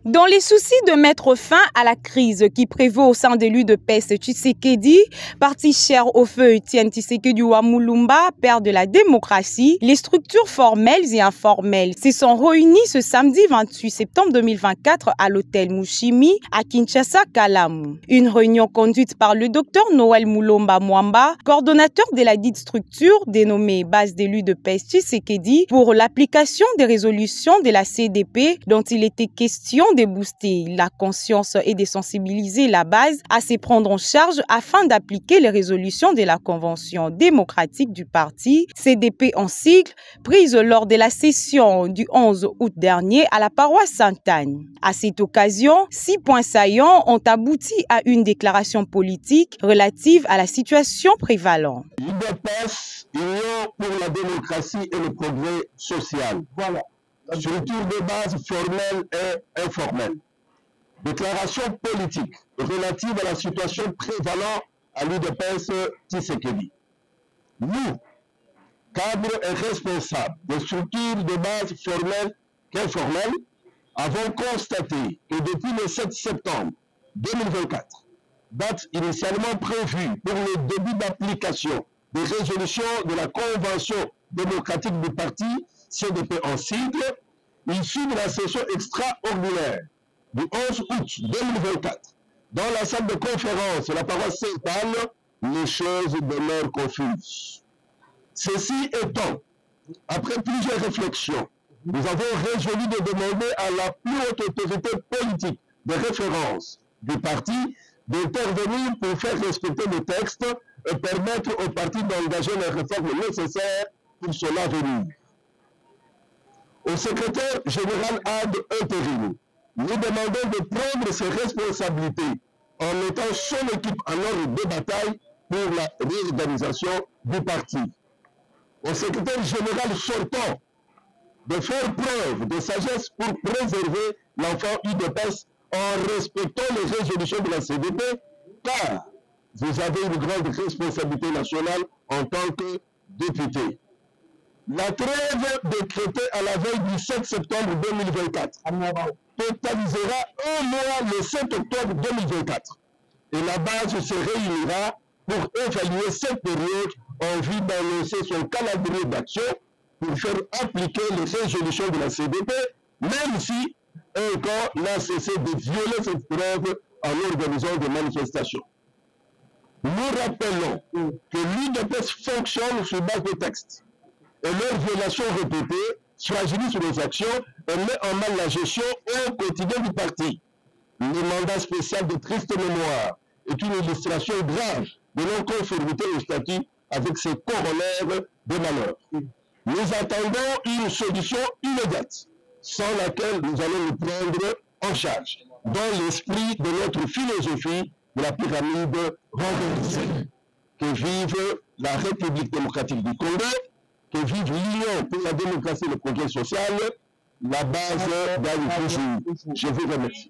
Dans les soucis de mettre fin à la crise qui prévaut au sein de l'UDPS, Tshisekedi, parti cher au feu Etienne Tshisekedi Wamulumba, père de la démocratie, les structures formelles et informelles se sont réunies ce samedi 28 septembre 2024 à l'hôtel Mushimi à Kinshasa, Kalamu. Une réunion conduite par le docteur Noël Mulomba Mwamba, coordonnateur de la dite structure dénommée base de l'UDPS Tshisekedi, pour l'application des résolutions de la CDP dont il était question de booster la conscience et de sensibiliser la base à se prendre en charge afin d'appliquer les résolutions de la Convention démocratique du parti, CDP en sigle, prise lors de la session du 11 août dernier à la paroisse Sainte-Anne. À cette occasion, 6 points saillants ont abouti à une déclaration politique relative à la situation prévalente. L'UDPS, Union pour la démocratie et le progrès social. Voilà. Structure de base formelle et informelle. Déclaration politique relative à la situation prévalente à l'UDPS Tshisekedi. Nous, cadres et responsables des structures de base formelles qu'informelles, avons constaté que depuis le 7 septembre 2024, date initialement prévue pour le début d'application des résolutions de la Convention démocratique du parti, CDP en sigle, issue de la session extraordinaire du 11 août 2024, dans la salle de conférence de la paroisse Sainte-Anne, les choses demeurent confuses. Ceci étant, après plusieurs réflexions, nous avons résolu de demander à la plus haute autorité politique de référence du parti d'intervenir pour faire respecter le texte et permettre au parti d'engager les réformes nécessaires pour son avenir. Au secrétaire général ad intérim, nous demandons de prendre ses responsabilités en mettant son équipe en ordre de bataille pour la réorganisation du parti. Au secrétaire général sortant, de faire preuve de sagesse pour préserver l'enfant UDPS en respectant les résolutions de la CDP, car vous avez une grande responsabilité nationale en tant que député. La trêve décrétée à la veille du 7 septembre 2024 totalisera un mois le 7 octobre 2024 et la base se réunira pour évaluer cette période en vue d'annoncer son calendrier d'action pour faire appliquer les résolutions de la CDP, même si un camp n'a cessé de violer cette trêve en organisant des manifestations. Nous rappelons que l'UDPS fonctionne sur base de textes et leur violation répétée fragilise les actions et met en mal la gestion au quotidien du parti. Le mandat spécial de triste mémoire est une illustration grave de non-conformité au statut avec ses corollaires de malheur. Nous attendons une solution immédiate, sans laquelle nous allons nous prendre en charge, dans l'esprit de notre philosophie de la pyramide renversée. Que vive la République démocratique du Congo, que vive l'Union pour la démocratie et le progrès social, la base gagne toujours. Je vous remercie.